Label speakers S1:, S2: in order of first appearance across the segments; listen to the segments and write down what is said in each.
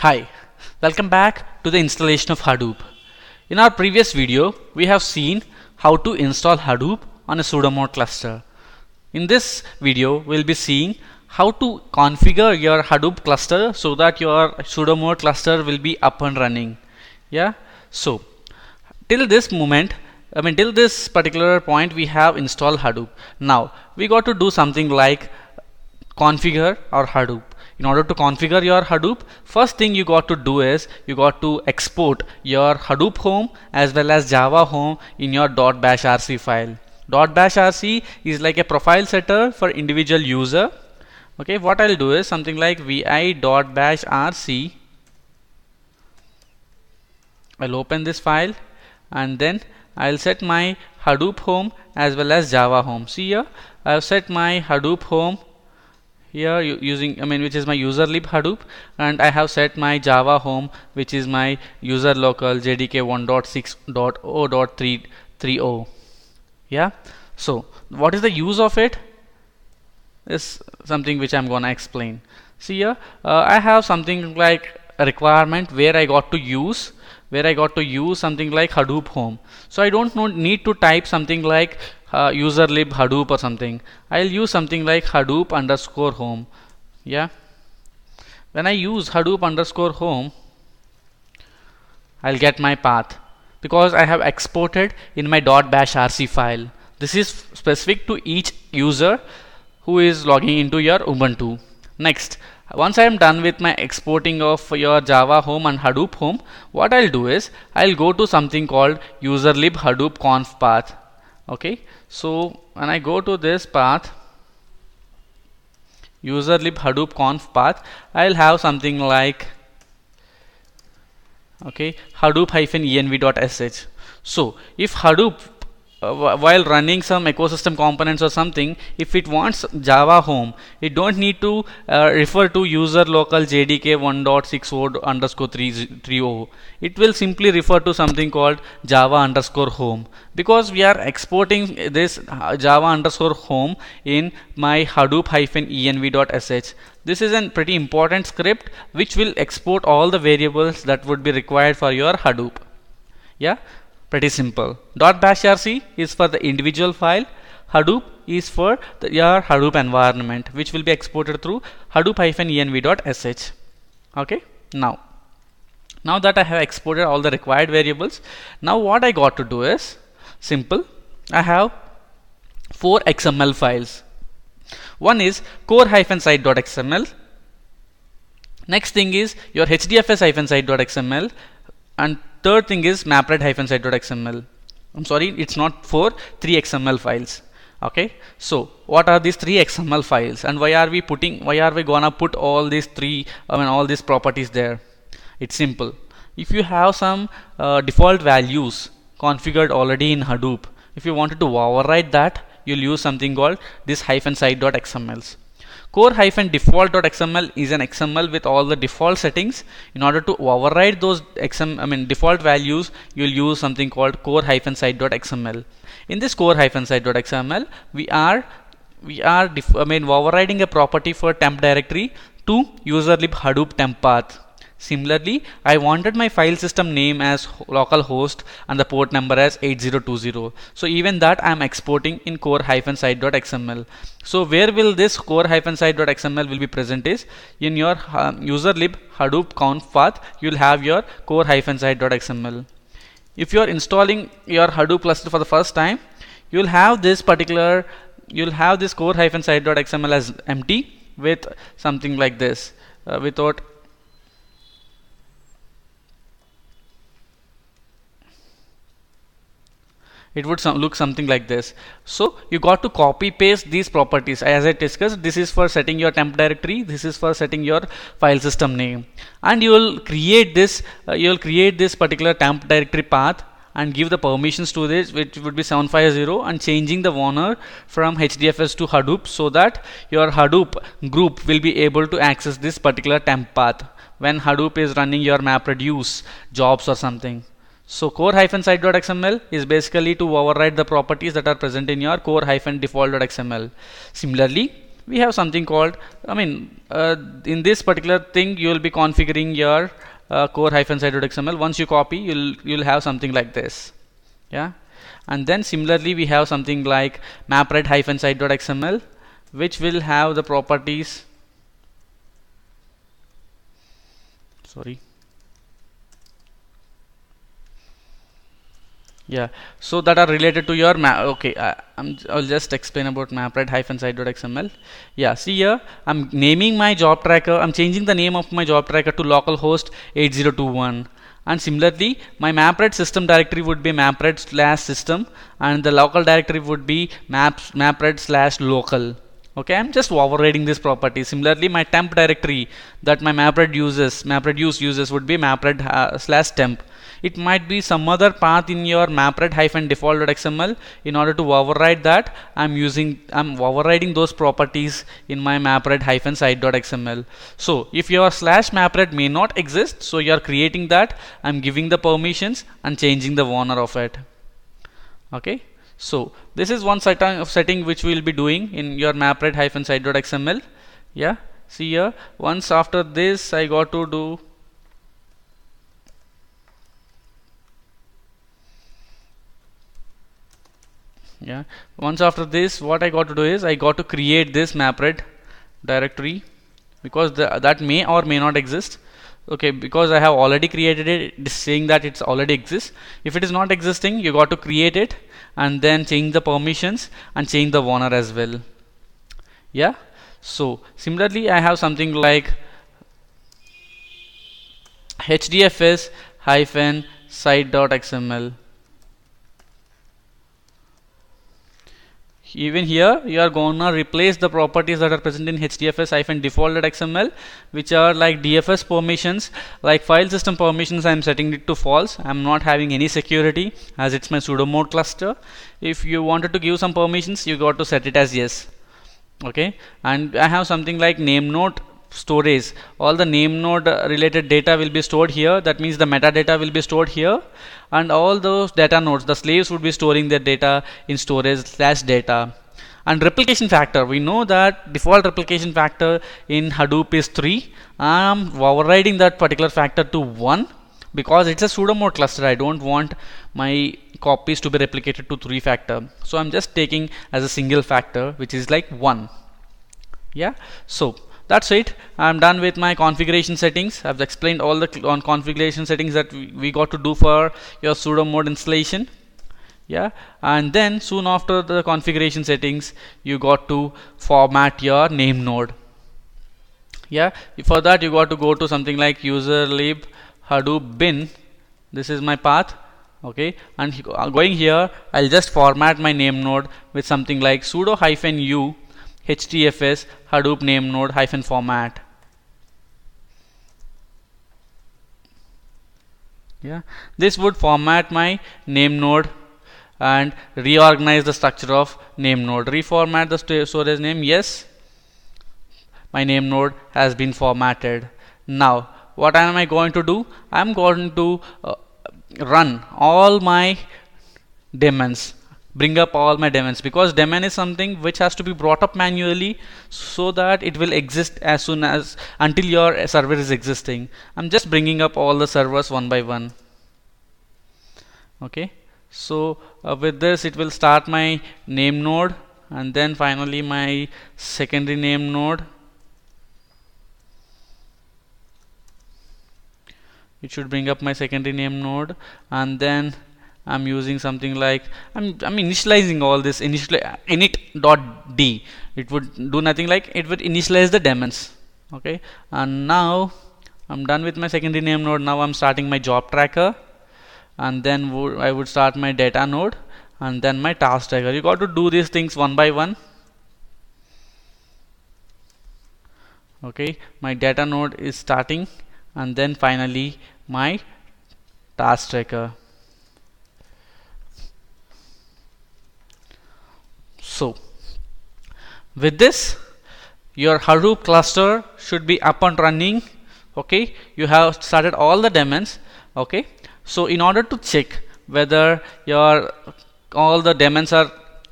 S1: Hi, welcome back to the installation of Hadoop. In our previous video, we have seen how to install Hadoop on a Pseudomod cluster. In this video, we'll be seeing how to configure your Hadoop cluster so that your Pseudomod cluster will be up and running. Yeah. So till this moment, till this particular point, we have installed Hadoop. Now we got to do something like configure our Hadoop. In order to configure your Hadoop, first thing you got to do is you got to export your Hadoop home as well as Java home in your .bash rc file. .bash rc is like a profile setter for individual user. Okay, what I'll do is something like vi.bash rc. I'll open this file and then I'll set my Hadoop home as well as Java home. See here, I've set my Hadoop home here using which is my user lib Hadoop, and I have set my Java home which is my user local JDK 1.6.0.330. yeah. So what is the use of it is something which I'm gonna explain. See here, I have something like a requirement where I got to use something like Hadoop home. So I don't need to type something like user lib Hadoop or something. I'll use something like Hadoop underscore home. Yeah. When I use Hadoop underscore home, I'll get my path because I have exported in my .bash rc file. This is specific to each user who is logging into your Ubuntu. Next, once I am done with my exporting of your Java home and Hadoop home, what I'll do is I'll go to something called user lib Hadoop conf path. Okay, so when I go to this path, user lib Hadoop conf path, I'll have something like hadoop-env.sh. So if Hadoop while running some ecosystem components or something, if it wants Java home, it don't need to refer to user local JDK 1.60 it will simply refer to something called Java underscore home, because we are exporting this Java underscore home in my hadoop-env.sh. This is a pretty important script which will export all the variables that would be required for your Hadoop. Yeah. Pretty simple. .bash rc is for the individual file. Hadoop is for your Hadoop environment, which will be exported through hadoop-env.sh. Okay. Now that I have exported all the required variables, now what I got to do is simple. I have 4 XML files. One is core-site.xml. Next thing is your hdfs-site.xml, and third thing is mapred-site.xml. I'm sorry, it's not 4, 3 XML files. Okay, so what are these 3 XML files, and why are we gonna put all these all these properties there? It's simple. If you have some default values configured already in Hadoop, if you wanted to override that, you'll use something called this -site.xmls. core-default.xml is an XML with all the default settings. In order to override those default values, you'll use something called core-site.xml. In this core-site.xml, we are overriding a property for temp directory to user lib Hadoop temp path. Similarly, I wanted my file system name as localhost and the port number as 8020. So even that I am exporting in core-site.xml. So where will this core-site.xml will be present is in your user lib Hadoop conf path. You'll have your core-site.xml. If you are installing your Hadoop cluster for the first time, you'll have this core-site.xml as empty with something like this without. It would look something like this. So you got to copy paste these properties. As I discussed, this is for setting your temp directory, this is for setting your file system name, and you will create this particular temp directory path and give the permissions to this, which would be 750, and changing the owner from HDFS to Hadoop, so that your Hadoop group will be able to access this particular temp path when Hadoop is running your MapReduce jobs or something. So core-site.xml is basically to override the properties that are present in your core-default.xml. Similarly, we have something called, in this particular thing you will be configuring your core-site.xml. Once you copy, you'll have something like this. Yeah, and then similarly we have something like MapRead-site.xml, which will have the properties, yeah, so that are related to your map. Okay, I'll just explain about MapRead-site.xml. Yeah, see here, I'm naming my job tracker. I'm changing the name of my job tracker to localhost 8021. And similarly, my MapRead system directory would be MapRead/system, and the local directory would be MapRead/local. Okay, I'm just overriding this property. Similarly, my temp directory that my MapRead uses would be MapRead/temp. It might be some other path in your MapRead-default.xml. In order to override that, I'm overriding those properties in my MapRead-site.xml. So if your /MapRead may not exist, so you're creating that. I'm giving the permissions and changing the owner of it. Okay. So this is one setting which we will be doing in your MapRead-site.xml. Yeah, see here, once after this I got to do, yeah, once after this what I got to do is I got to create this MapRead directory, because that may or may not exist. Okay, because I have already created it, it is saying that it's already exists. If it is not existing, you got to create it and then change the permissions and change the owner as well. Yeah, so similarly I have something like hdfs-site.xml. Even here you are gonna replace the properties that are present in hdfs-default.xml, which are like DFS permissions, like file system permissions. I am setting it to false. I am not having any security as it's my pseudo-mode cluster. If you wanted to give some permissions, you got to set it as yes. Okay, and I have something like name node storage. All the name node related data will be stored here. That means the metadata will be stored here, and all those data nodes, the slaves, would be storing their data in storage/data. And replication factor, we know that default replication factor in Hadoop is 3. I am overriding that particular factor to 1 because it's a pseudo-mode cluster. I don't want my copies to be replicated to 3 factor, so I'm just taking as a single factor, which is like 1. Yeah, so that's it. I'm done with my configuration settings. I've explained all the configuration settings that we got to do for your pseudo-mode installation. Yeah, and then soon after the configuration settings, you got to format your name node. Yeah, for that you got to go to something like userlib hadoop bin. This is my path. Okay, and going here, I'll just format my name node with something like sudo -u hdfs hadoop name node -format. Yeah, this would format my name node and reorganize the structure of name node. Reformat the storage name. Yes, my name node has been formatted. Now what am I going to do? I'm going to run all my daemons, bring up all my daemons, because daemon is something which has to be brought up manually so that it will exist as soon as until your server is existing. I'm just bringing up all the servers one by one. Okay, so with this it will start my name node and then finally my secondary name node. It should bring up my secondary name node, and then I'm using something like I'm initializing all this init.d. It would do nothing, like it would initialize the daemons. Okay, and now I'm done with my secondary name node. Now I'm starting my job tracker, and then I would start my data node and then my task tracker. You got to do these things one by one. Okay, my data node is starting, and then finally my task tracker. So with this, your Hadoop cluster should be up and running. Okay, you have started all the daemons. Okay, so in order to check whether your all the daemons are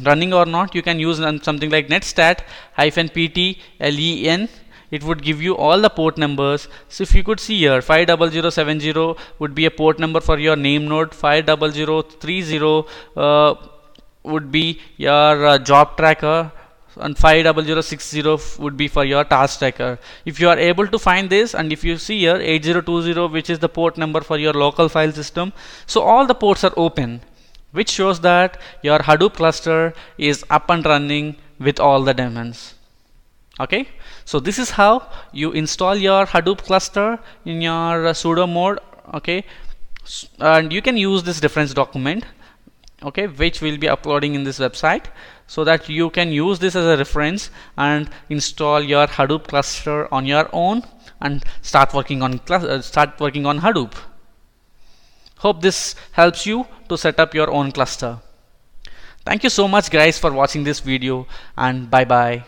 S1: running or not, you can use something like netstat -pt len. It would give you all the port numbers. So if you could see here, 50070 would be a port number for your name node, 50030 would be your job tracker, and 50060 would be for your task tracker. If you are able to find this, and if you see here 8020, which is the port number for your local file system, so all the ports are open, which shows that your Hadoop cluster is up and running with all the daemons. Okay, so this is how you install your Hadoop cluster in your sudo mode. Okay, and you can use this reference document, okay, which we'll be uploading in this website, so that you can use this as a reference and install your Hadoop cluster on your own and start working on Hadoop. Hope this helps you to set up your own cluster. Thank you so much guys for watching this video, and bye bye.